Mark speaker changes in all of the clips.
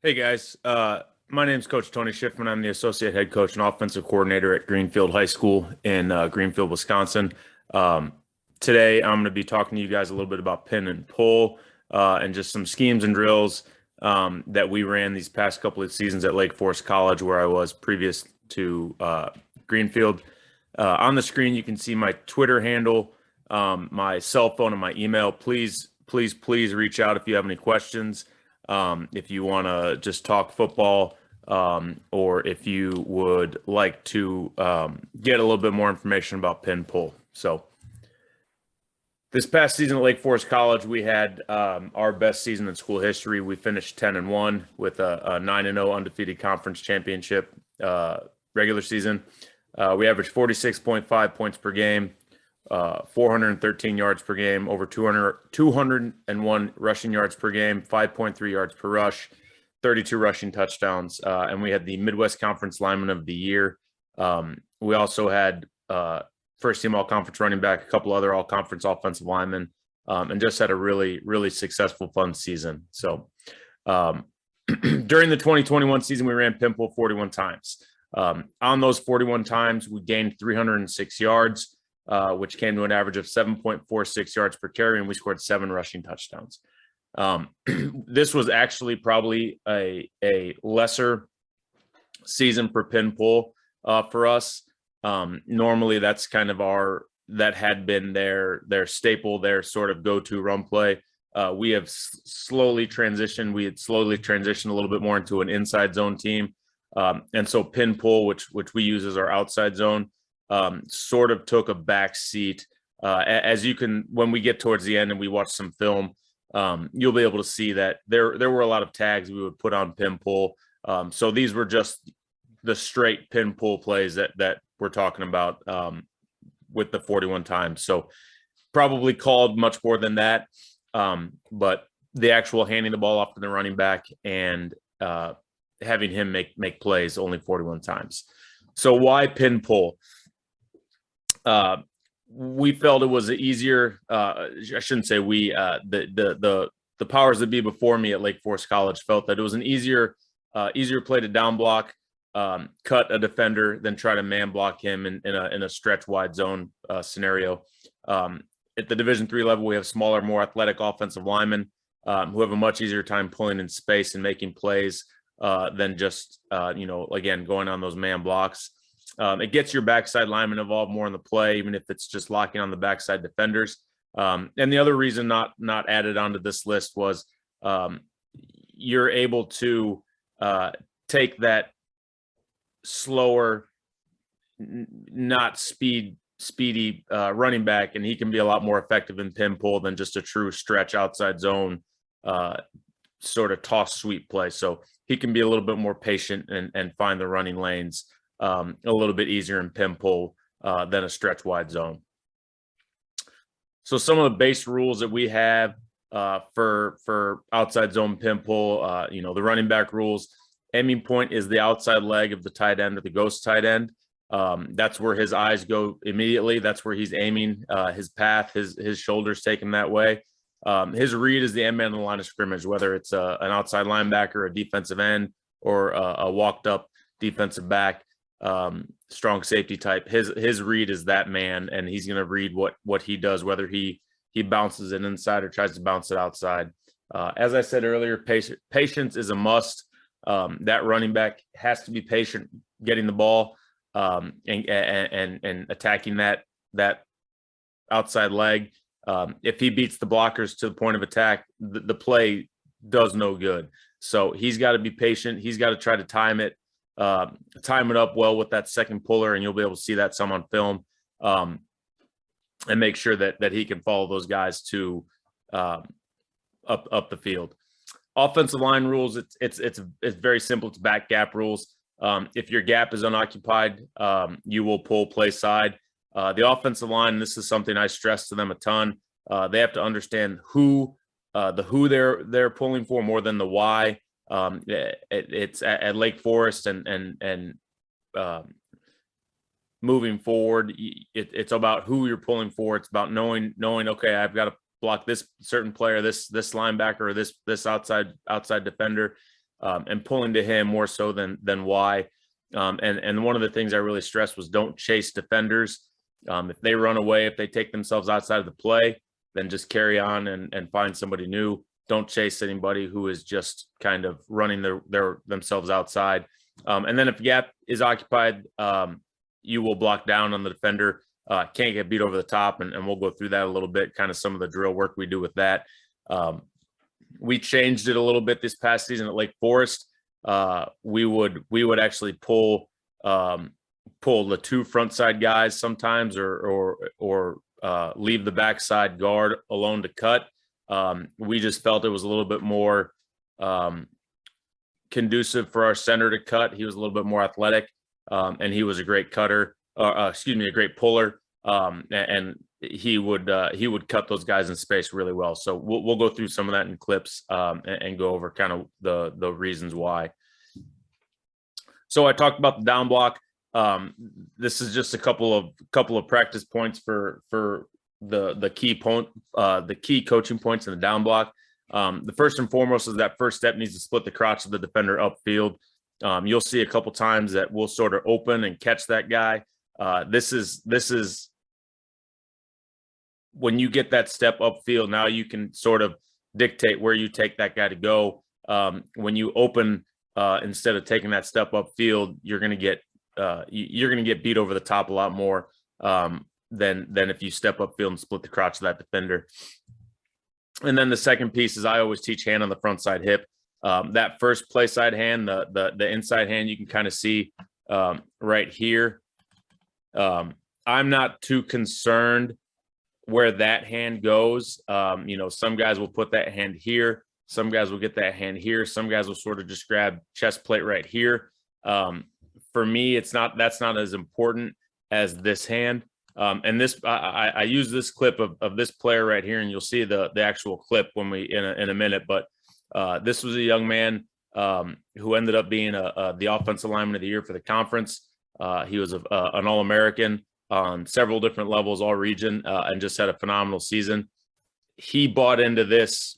Speaker 1: Hey guys, my name's Coach Tony Shiffman. I'm the associate head coach and offensive coordinator at Greenfield High School in Greenfield, Wisconsin. Um, Today, I'm going to be talking to you guys a little bit about pin and pull and just some schemes and drills that we ran these past couple of seasons at Lake Forest College, where I was previous to Greenfield. On the screen, you can see my Twitter handle, my cell phone, and my email. Please reach out if you have any questions. If you want to just talk football, or if you would like to get a little bit more information about pin pull. So this past season at Lake Forest College, we had our best season in school history. We finished 10-1 with a 9-0 undefeated conference championship regular season. We averaged 46.5 points per game, 413 yards per game, over 201 rushing yards per game, 5.3 yards per rush, 32 rushing touchdowns, and we had the Midwest Conference Lineman of the Year. We also had first-team all-conference running back, a couple other all-conference offensive linemen, and just had a really, really successful, fun season. So during the 2021 season, we ran pin pull 41 times. On those 41 times, we gained 306 yards, which came to an average of 7.46 yards per carry, and we scored 7 rushing touchdowns. This was actually probably a lesser season for pin pull for us. Normally, that's kind of that had been their staple, their sort of go-to run play. We have slowly transitioned. We had slowly transitioned a little bit more into an inside zone team. And so pin pull, which we use as our outside zone, sort of took a back seat. As you can, when we get towards the end and we watch some film, you'll be able to see that there were a lot of tags we would put on pin pull. So these were just the straight pin pull plays that we're talking about with the 41 times. So probably called much more than that. But the actual handing the ball off to the running back and having him make plays only 41 times. So why pin pull? We felt it was easier. I shouldn't say we. The powers that be before me at Lake Forest College felt that it was an easier play to down block, cut a defender than try to man block him in a stretch wide zone scenario. At the Division III level, we have smaller, more athletic offensive linemen who have a much easier time pulling in space and making plays than just again going on those man blocks. It gets your backside linemen involved more in the play, even if it's just locking on the backside defenders. And the other reason not added onto this list was you're able to take that slower, not speedy running back, and he can be a lot more effective in pin pull than just a true stretch outside zone sort of toss sweep play. So he can be a little bit more patient and find the running lanes a little bit easier in pin pull than a stretch wide zone. So some of the base rules that we have for outside zone pin pull, the running back rules. Aiming point is the outside leg of the tight end or the ghost tight end. That's where his eyes go immediately. That's where he's aiming his path, his shoulders take him that way. His read is the end man on the line of scrimmage, whether it's an outside linebacker, a defensive end, or a walked up defensive back, strong safety type. His read is that man, and he's going to read what he does, whether he bounces it inside or tries to bounce it outside. As I said earlier, patience is a must. That running back has to be patient getting the ball and attacking that outside leg. If he beats the blockers to the point of attack, the play does no good. So he's got to be patient. He's got to try to time it up well with that second puller, and you'll be able to see that some on film, and make sure that he can follow those guys to up the field. Offensive line rules, it's very simple. It's back gap rules. If your gap is unoccupied, you will pull play side. The offensive line, this is something I stress to them a ton. They have to understand who they're pulling for more than the why. It's at Lake Forest and moving forward, it's about who you're pulling for. It's about knowing, okay, I've got to block this certain player, this linebacker, or this outside defender, and pulling to him more so than why. And one of the things I really stressed was don't chase defenders. If they run away, if they take themselves outside of the play, then just carry on and find somebody new. Don't chase anybody who is just kind of running themselves outside. And then if gap is occupied, you will block down on the defender. Can't get beat over the top, and we'll go through that a little bit, kind of some of the drill work we do with that. We changed it a little bit this past season at Lake Forest. We would actually pull the two front side guys sometimes, or leave the backside guard alone to cut. We just felt it was a little bit more conducive for our center to cut. He was a little bit more athletic, and he was a great cutter, a great puller, and he would cut those guys in space really well. So we'll go through some of that in clips, and go over kind of the reasons why. So I talked about the down block. This is just a couple of practice points for the key coaching points in the down block. The first and foremost is that first step needs to split the crotch of the defender upfield. You'll see a couple times that we'll sort of open and catch that guy. This is when you get that step upfield, now you can sort of dictate where you take that guy to go. When you open, instead of taking that step upfield, you're going to get beat over the top a lot more than if you step upfield and split the crotch of that defender. And then the second piece is I always teach hand on the front side hip. That first play side hand, the inside hand, you can kind of see right here. I'm not too concerned where that hand goes. Some guys will put that hand here. Some guys will get that hand here. Some guys will sort of just grab chest plate right here. For me, that's not as important as this hand. And this, I use this clip of this player right here, and you'll see the actual clip when in a minute. But this was a young man who ended up being the offensive lineman of the year for the conference. He was an All-American on several different levels, all region, and just had a phenomenal season. He bought into this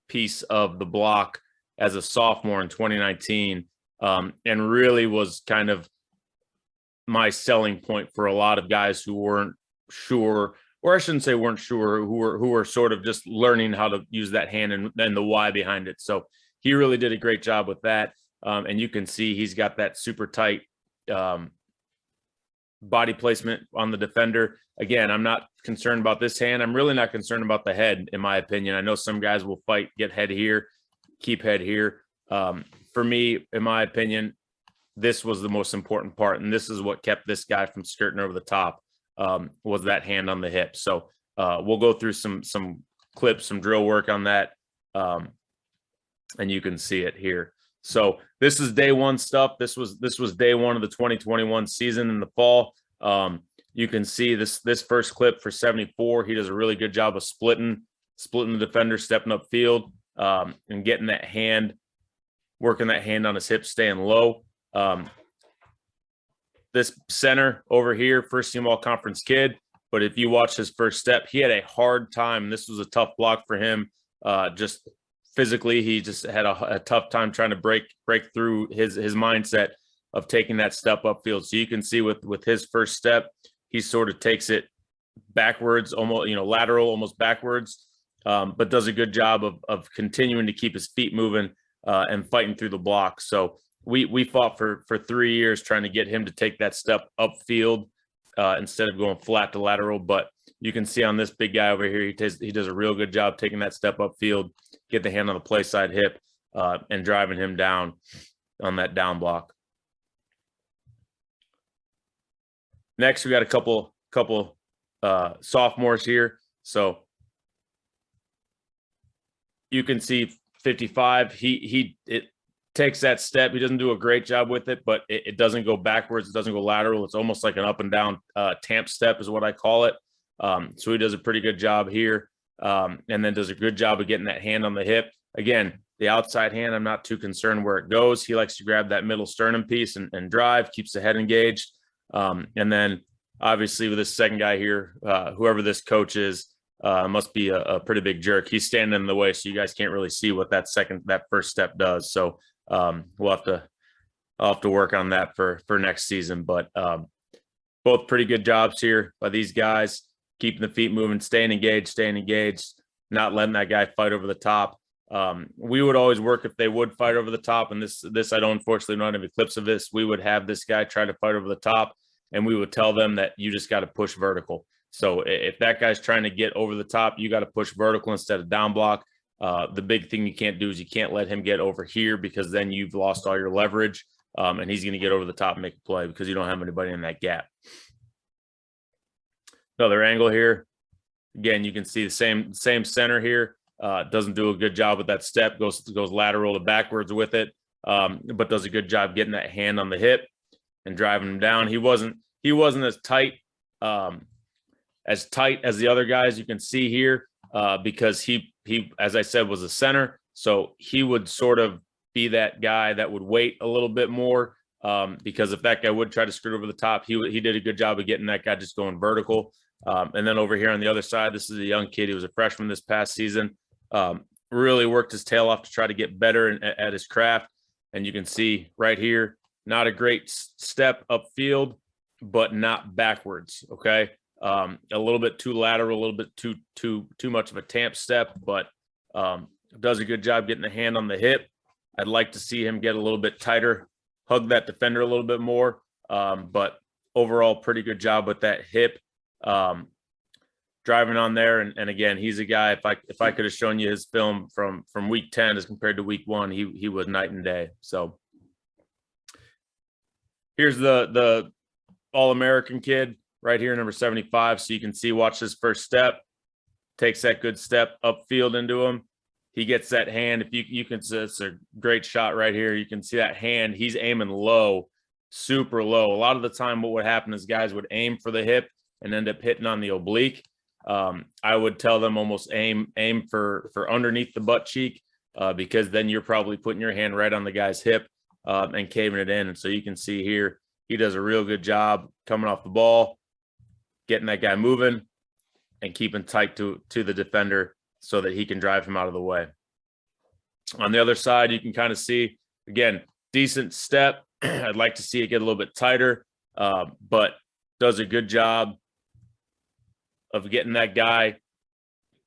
Speaker 1: piece of the block as a sophomore in 2019, and really was kind of my selling point for a lot of guys who weren't sure, or I shouldn't say weren't sure, who were sort of just learning how to use that hand and the why behind it. So he really did a great job with that. And you can see he's got that super tight body placement on the defender. Again, I'm not concerned about this hand. I'm really not concerned about the head, in my opinion. I know some guys will fight, get head here, keep head here. For me, in my opinion, this was the most important part, and this is what kept this guy from skirting over the top, was that hand on the hip. So we'll go through some clips, some drill work on that, and you can see it here. So this is day one stuff. This was day one of the 2021 season in the fall. You can see this first clip for 74. He does a really good job of splitting the defender, stepping up field, and getting that hand, working that hand on his hip, staying low. This center over here, first team all conference kid, but if you watch his first step, he had a hard time. This was a tough block for him. Just physically, he just had a tough time trying to break through his mindset of taking that step upfield. So you can see with his first step, he sort of takes it backwards, almost, lateral, almost backwards, but does a good job of continuing to keep his feet moving and fighting through the block. So we fought for 3 years trying to get him to take that step upfield instead of going flat to lateral. But you can see on this big guy over here, he does a real good job taking that step upfield, get the hand on the play side hip, and driving him down on that down block. Next, we got a couple sophomores here. So you can see 55. It takes that step. He doesn't do a great job with it, but it doesn't go backwards. It doesn't go lateral. It's almost like an up and down tamp step is what I call it. So he does a pretty good job here, and then does a good job of getting that hand on the hip. Again, the outside hand, I'm not too concerned where it goes. He likes to grab that middle sternum piece and drive, keeps the head engaged. And then obviously with this second guy here, whoever this coach is, must be a pretty big jerk. He's standing in the way, so you guys can't really see what that first step does. So I'll have to work on that for next season. But both pretty good jobs here by these guys, keeping the feet moving, staying engaged, not letting that guy fight over the top. We would always work if they would fight over the top, and this I don't unfortunately don't have any clips of this. We would have this guy try to fight over the top, and we would tell them that you just got to push vertical. So if that guy's trying to get over the top, you got to push vertical instead of down block. The big thing you can't do is you can't let him get over here, because then you've lost all your leverage, and he's going to get over the top and make a play because you don't have anybody in that gap. Another angle here. Again, you can see the same center here. Doesn't do a good job with that step. Goes lateral to backwards with it, but does a good job getting that hand on the hip and driving him down. He wasn't as tight as the other guys you can see here, because he as I said was a center, so he would sort of be that guy that would wait a little bit more, because if that guy would try to screw over the top, he did a good job of getting that guy just going vertical. And then over here on the other side, this is a young kid. He was a freshman this past season. Really worked his tail off to try to get better at his craft. And you can see right here, not a great step upfield, but not backwards. Okay. A little bit too lateral, a little bit too much of a tamp step, but does a good job getting the hand on the hip. I'd like to see him get a little bit tighter, hug that defender a little bit more. But overall, pretty good job with that hip. Driving on there, and again, he's a guy. If I could have shown you his film from week 10 as compared to week 1, he was night and day. So here's the All-American kid right here, number 75. So you can see, watch his first step, takes that good step upfield into him. He gets that hand. If you can see, it's a great shot right here. You can see that hand. He's aiming low, super low. A lot of the time, what would happen is guys would aim for the hip and end up hitting on the oblique. I would tell them almost aim for underneath the butt cheek, because then you're probably putting your hand right on the guy's hip and caving it in. And so you can see here, he does a real good job coming off the ball, getting that guy moving and keeping tight to the defender so that he can drive him out of the way. On the other side, you can kind of see, again, decent step. I'd like to see it get a little bit tighter, but does a good job of getting that guy.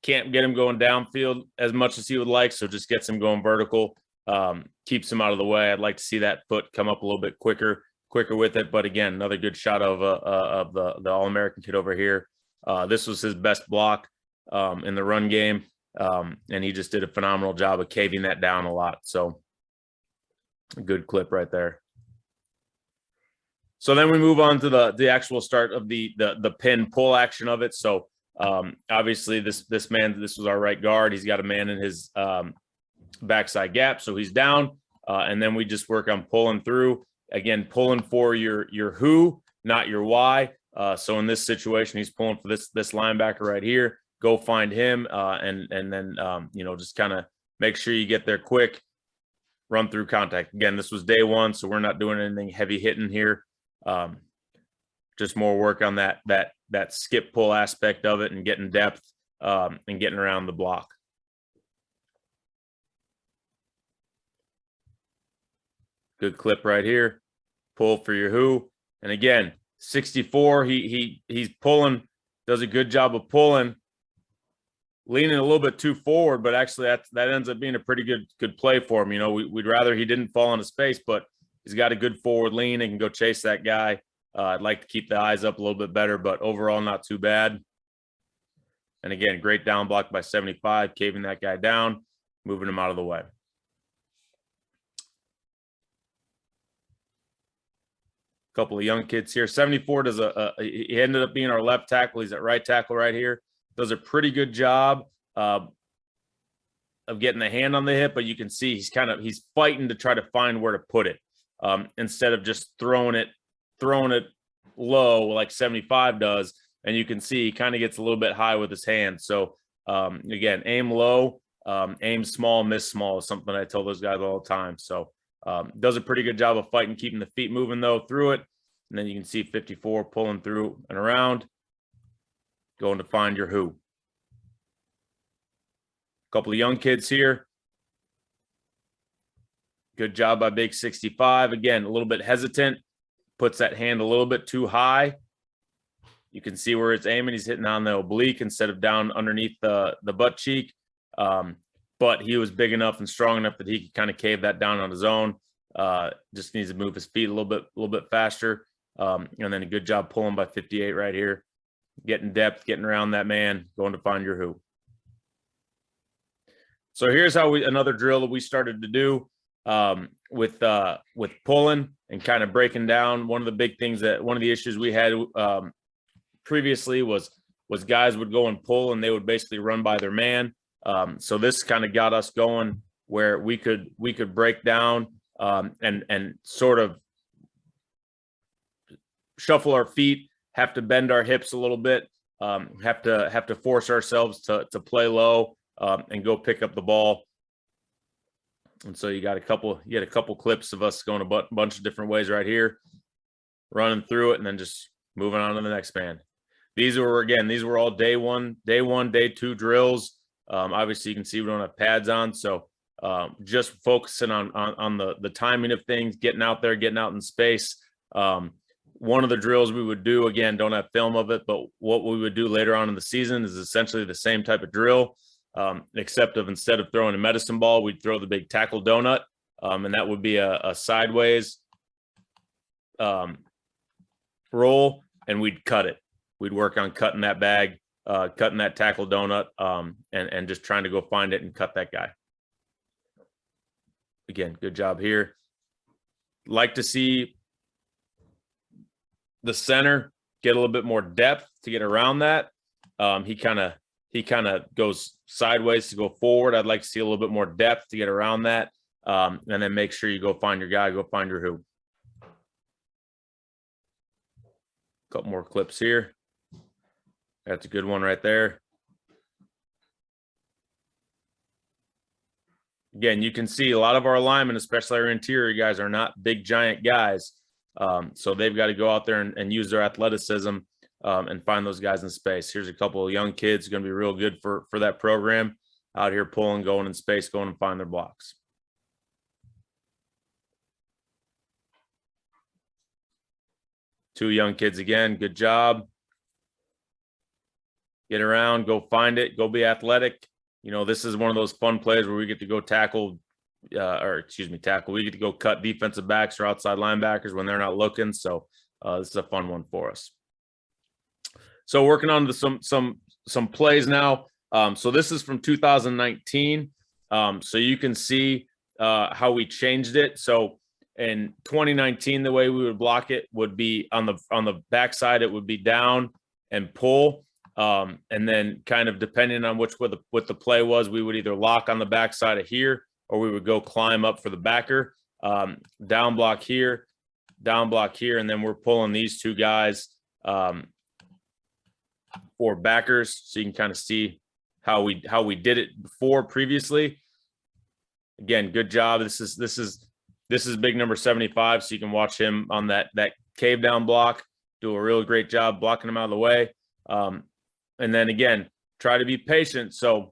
Speaker 1: Can't get him going downfield as much as he would like, so just gets him going vertical, keeps him out of the way. I'd like to see that foot come up a little bit quicker with it. But again, another good shot of the All-American kid over here. This was his best block in the run game, and he just did a phenomenal job of caving that down a lot. So a good clip right there. So then we move on to the actual start of the pin pull action of it. So obviously this was our right guard. He's got a man in his backside gap, so he's down. And then we just work on pulling through. Again, pulling for your who, not your why. So in this situation, he's pulling for this linebacker right here. Go find him, and then just kind of make sure you get there quick. Run through contact. Again, this was day 1, so we're not doing anything heavy hitting here. Just more work on that skip pull aspect of it and getting depth and getting around the block. Good clip right here. Pull for your who. And again, 64, he's pulling, does a good job of pulling, leaning a little bit too forward, but actually that ends up being a pretty good play for him. We'd rather he didn't fall into space, but he's got a good forward lean and can go chase that guy. I'd like to keep the eyes up a little bit better, but overall not too bad. And again, great down block by 75, caving that guy down, moving him out of the way. Couple of young kids here. 74 does he ended up being our left tackle. He's at right tackle right here. Does a pretty good job of getting the hand on the hip, but you can see he's fighting to try to find where to put it, instead of just throwing it low like 75 does. And you can see he kind of gets a little bit high with his hand. So again, aim low, aim small, miss small is something I tell those guys all the time. So does a pretty good job of fighting, keeping the feet moving though through it. And then you can see 54 pulling through and around, going to find your who. A couple of young kids here. Good job by Big 65. Again, a little bit hesitant, puts that hand a little bit too high. You can see where it's aiming. He's hitting on the oblique instead of down underneath the butt cheek. But he was big enough and strong enough that he could kind of cave that down on his own. Just needs to move his feet a little bit faster. And then a good job pulling by 58 right here. Getting depth, getting around that man, going to find your who. So here's how another drill that we started to do with pulling and kind of breaking down. One of the issues we had previously was guys would go and pull and they would basically run by their man. So this kind of got us going where we could break down and sort of shuffle our feet, have to bend our hips a little bit, have to force ourselves to play low and go pick up the ball. And so you had a couple clips of us going a bunch of different ways right here, running through it, and then just moving on to the next man. These were all day one, day two drills. Obviously you can see we don't have pads on. So just focusing on the timing of things, getting out there, getting out in space. One of the drills we would do, again, don't have film of it, but what we would do later on in the season is essentially the same type of drill, except instead of throwing a medicine ball, we'd throw the big tackle donut, and that would be a sideways roll, and we'd cut it. We'd work on cutting that bag, cutting that tackle donut, and just trying to go find it and cut that guy. Again, good job here. Like to see the center get a little bit more depth to get around that. He kind of goes sideways to go forward. I'd like to see a little bit more depth to get around that. And then make sure you go find your guy, go find your who. Couple more clips here. That's a good one right there. Again, you can see a lot of our linemen, especially our interior guys, are not big, giant guys. So they've got to go out there and use their athleticism and find those guys in space. Here's a couple of young kids going to be real good for that program, out here pulling, going in space, going and find their blocks. Two young kids again. Good job. Get around, go find it, go be athletic. You know, this is one of those fun plays where we get to go tackle. We get to go cut defensive backs or outside linebackers when they're not looking. So this is a fun one for us. So working on some plays now. So this is from 2019. So you can see how we changed it. So in 2019, the way we would block it would be on the backside. It would be down and pull. And then kind of depending on what the play was, we would either lock on the backside of here, or we would go climb up for the backer, down block here, and then we're pulling these two guys for backers, so you can kind of see how we did it previously. Again, good job. This is big number 75, so you can watch him on that cave down block, do a real great job blocking him out of the way. And then again, try to be patient. So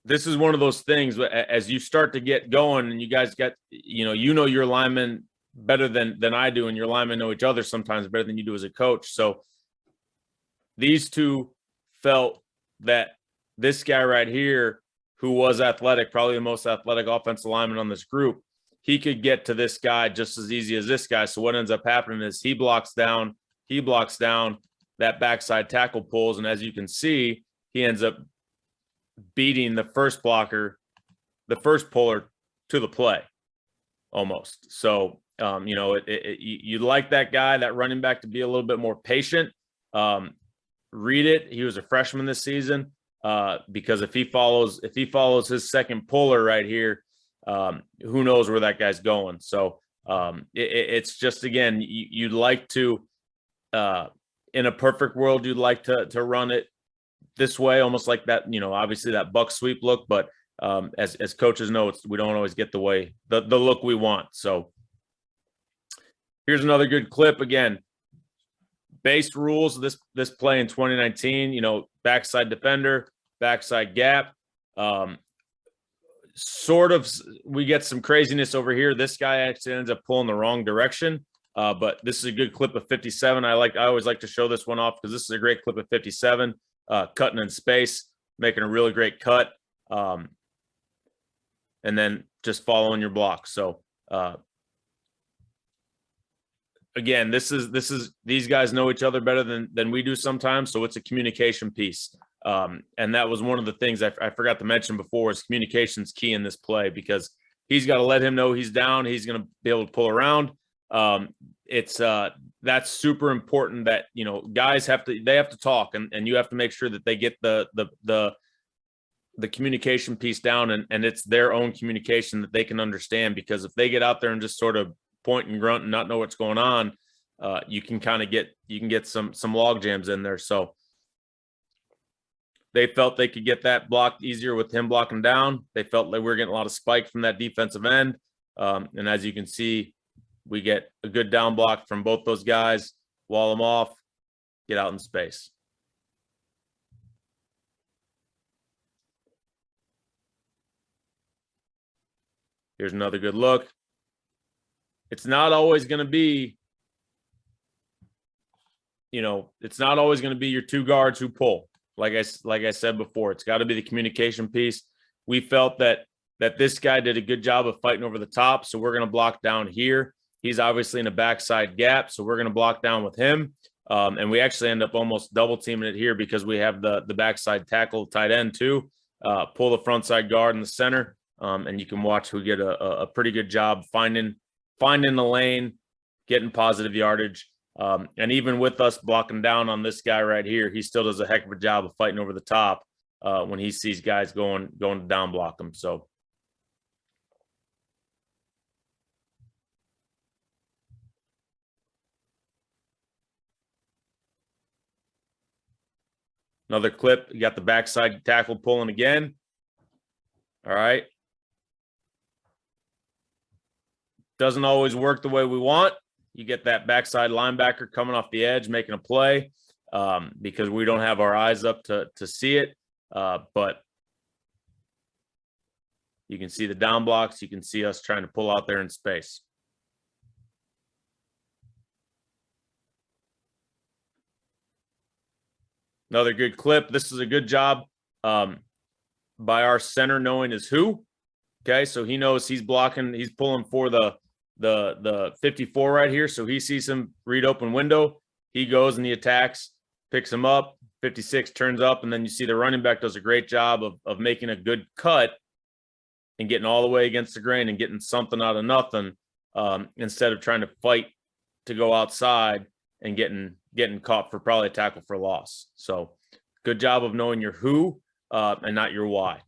Speaker 1: this is one of those things as you start to get going and you guys get, your linemen better than I do, and your linemen know each other sometimes better than you do as a coach. So these two felt that this guy right here, who was athletic, probably the most athletic offensive lineman on this group, he could get to this guy just as easy as this guy. So what ends up happening is he blocks down, that backside tackle pulls, and as you can see, he ends up beating the first puller to the play almost. So, you'd like that guy, that running back, to be a little bit more patient. Read it. He was a freshman this season, because if he follows his second puller right here, who knows where that guy's going. So it's just, again, you'd like to, in a perfect world, you'd like to run it this way, almost like that, obviously that buck sweep look, but as coaches know, we don't always get the look we want. So Here's another good clip. Again, base rules of this play in 2019, you know, backside defender, backside gap. Sort of, we get some craziness over here. This guy actually ends up pulling the wrong direction. But this is a good clip of 57. I always like to show this one off because this is a great clip of 57, cutting in space, making a really great cut, and then just following your block. So again, these guys know each other better than we do sometimes. So it's a communication piece. And that was one of the things I forgot to mention before is communication's key in this play because he's got to let him know he's down. He's going to be able to pull around. That's super important that, you know, guys have to talk and you have to make sure that they get the communication piece down and it's their own communication that they can understand, because if they get out there and just sort of point and grunt and not know what's going on, you can get some log jams in there. So they felt they could get that blocked easier with him blocking down. They felt they were getting a lot of spike from that defensive end. And as you can see, we get a good down block from both those guys, wall them off, get out in space. Here's another good look. It's not always going to be, you know, it's not always going to be your two guards who pull. Like I said before, it's got to be the communication piece. We felt that this guy did a good job of fighting over the top, so we're going to block down here. He's obviously in a backside gap, so we're going to block down with him. And we actually end up almost double teaming it here because we have the backside tackle tight end too. Pull the front side guard in the center, and you can watch who get a pretty good job finding the lane, getting positive yardage. And even with us blocking down on this guy right here, he still does a heck of a job of fighting over the top when he sees guys going to down block him. So another clip, you got the backside tackle pulling again. All right. Doesn't always work the way we want. You get that backside linebacker coming off the edge, making a play because we don't have our eyes up to see it. But you can see the down blocks. You can see us trying to pull out there in space. Another good clip. This is a good job by our center knowing is who. Okay, so he knows he's blocking. He's pulling for the 54 right here. So he sees him read open window. He goes and he attacks, picks him up. 56 turns up, and then you see the running back does a great job of making a good cut and getting all the way against the grain and getting something out of nothing instead of trying to fight to go outside and getting caught for probably a tackle for loss. So good job of knowing your who and not your why.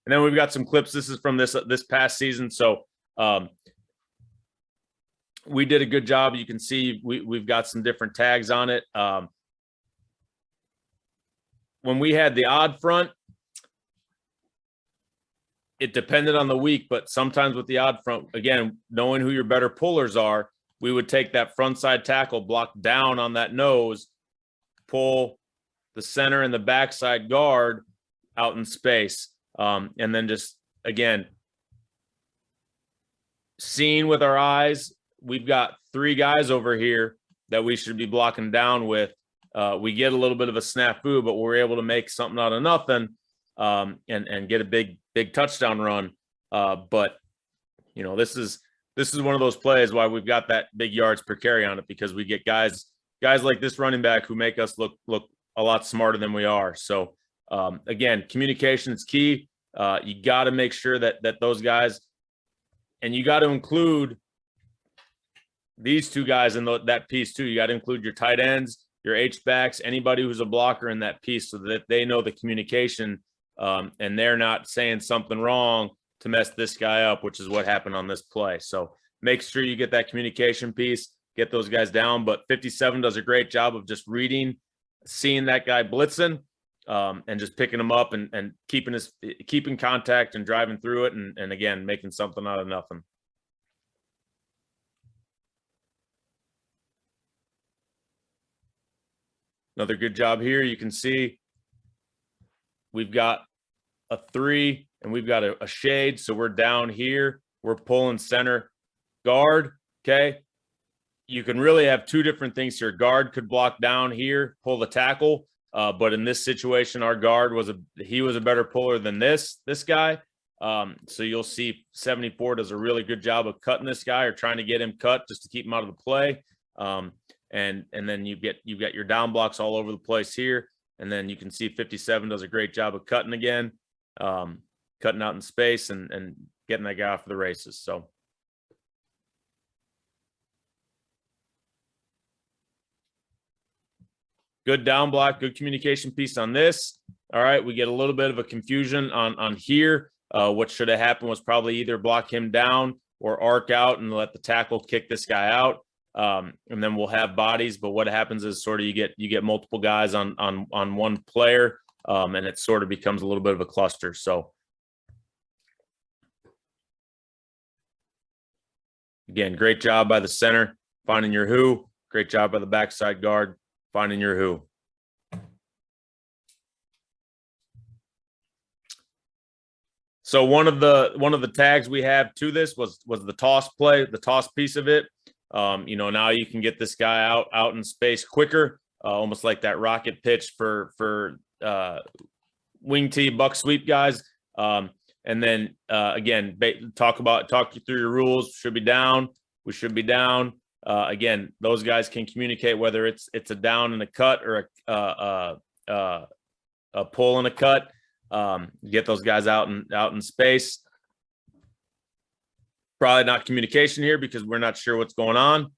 Speaker 1: And then we've got some clips. This is from this past season. So we did a good job. You can see we've got some different tags on it. When we had the odd front, it depended on the week, but sometimes with the odd front, again, knowing who your better pullers are, we would take that front side tackle, block down on that nose, pull the center and the backside guard out in space. And then just, again, seeing with our eyes, we've got three guys over here that we should be blocking down with. We get a little bit of a snafu, but we're able to make something out of nothing and get a big touchdown run. But, you know, this is one of those plays why we've got that big yards per carry on it, because we get guys like this running back who make us look a lot smarter than we are. So, again, communication is key. You got to make sure that those guys, and you got to include these two guys in that piece too. You got to include your tight ends, your H-backs, anybody who's a blocker in that piece so that they know the communication and they're not saying something wrong to mess this guy up, which is what happened on this play. So make sure you get that communication piece, get those guys down. But 57 does a great job of just reading, seeing that guy blitzing, and just picking him up and keeping contact and driving through it. And again, making something out of nothing. Another good job here. You can see we've got a 3 and we've got a shade. So we're down here. We're pulling center guard. Okay. You can really have two different things here. Guard could block down here, pull the tackle. But in this situation, our guard was a better puller than this guy. So you'll see 74 does a really good job of cutting this guy or trying to get him cut just to keep him out of the play. And then you've got your down blocks all over the place here. And then you can see 57 does a great job of cutting again, cutting out in space and getting that guy off for the races. So good down block, good communication piece on this. All right, we get a little bit of a confusion on here. What should have happened was probably either block him down or arc out and let the tackle kick this guy out. And then we'll have bodies, but what happens is sort of you get multiple guys on one player, and it sort of becomes a little bit of a cluster. So again, great job by the center finding your who. Great job by the backside guard finding your who. So one of the tags we have to this was the toss play, the toss piece of it. Now you can get this guy out in space quicker, almost like that rocket pitch for wing tee buck sweep guys. And then again, talk you through your rules. Should be down. We should be down. Again, those guys can communicate whether it's a down and a cut or a pull and a cut. Get those guys out in space. Probably not communication here because we're not sure what's going on.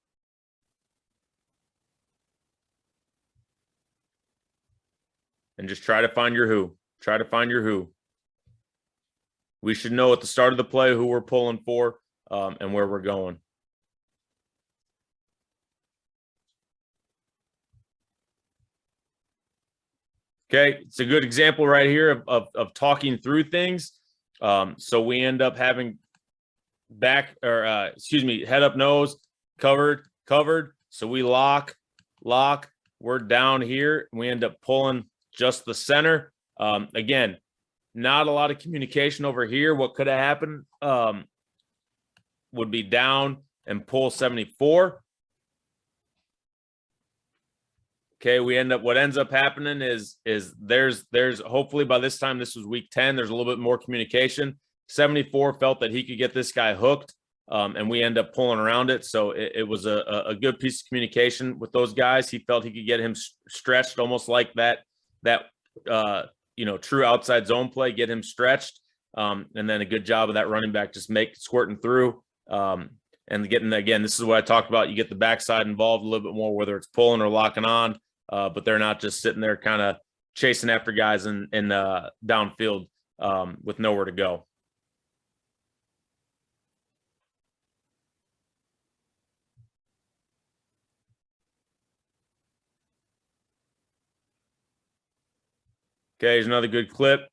Speaker 1: And just try to find your who. Try to find your who. We should know at the start of the play who we're pulling for and where we're going. Okay, it's a good example right here of talking through things. So we end up having head up nose, covered. So we lock, we're down here, and we end up pulling just the center. Again, not a lot of communication over here. What could have happened would be down and pull 74. Okay, what ends up happening is there's hopefully by this time, this was week 10, there's a little bit more communication. 74 felt that he could get this guy hooked, and we end up pulling around it. So it was a good piece of communication with those guys. He felt he could get him stretched, almost like that true outside zone play, get him stretched, and then a good job of that running back just squirting through, and getting, again, this is what I talked about. You get the backside involved a little bit more, whether it's pulling or locking on, but they're not just sitting there kind of chasing after guys in downfield with nowhere to go. Okay, here's another good clip.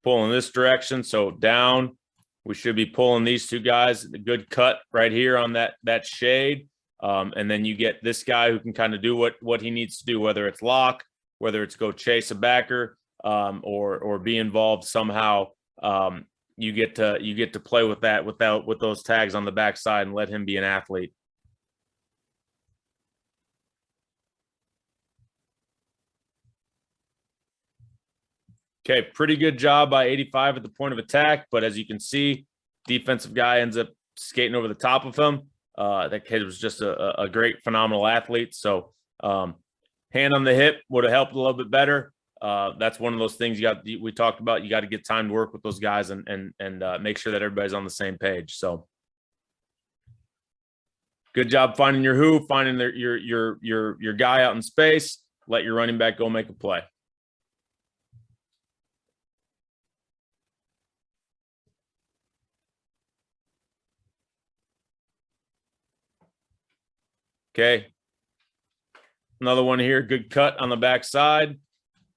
Speaker 1: Pulling this direction, so down. We should be pulling these two guys. A good cut right here on that shade. And then you get this guy who can kind of do what he needs to do, whether it's lock, whether it's go chase a backer, or be involved somehow. You get to play with that with those tags on the backside and let him be an athlete. Okay, pretty good job by 85 at the point of attack, but as you can see, defensive guy ends up skating over the top of him. That kid was just a great, phenomenal athlete. So hand on the hip would have helped a little bit better. That's one of those things we talked about. You got to get time to work with those guys and make sure that everybody's on the same page. So good job finding your who, finding your guy out in space. Let your running back go make a play. Okay. Another one here. Good cut on the backside.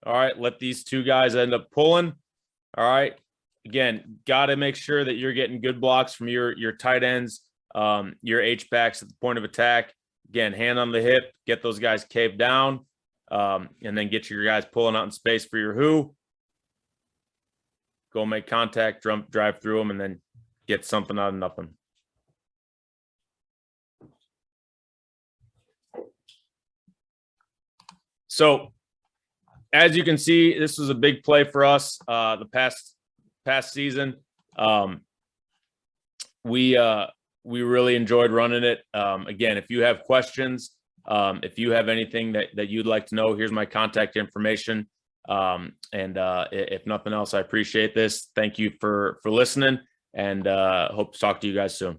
Speaker 1: All right. Let these two guys end up pulling. All right. Again, got to make sure that you're getting good blocks from your tight ends, your H-backs at the point of attack. Again, hand on the hip, get those guys caved down. and then get your guys pulling out in space for your who. Go make contact, drive through them, and then get something out of nothing. So as you can see, this was a big play for us the past season. We really enjoyed running it. Again, if you have questions, if you have anything that you'd like to know, here's my contact information. If nothing else, I appreciate this. Thank you for listening, and hope to talk to you guys soon.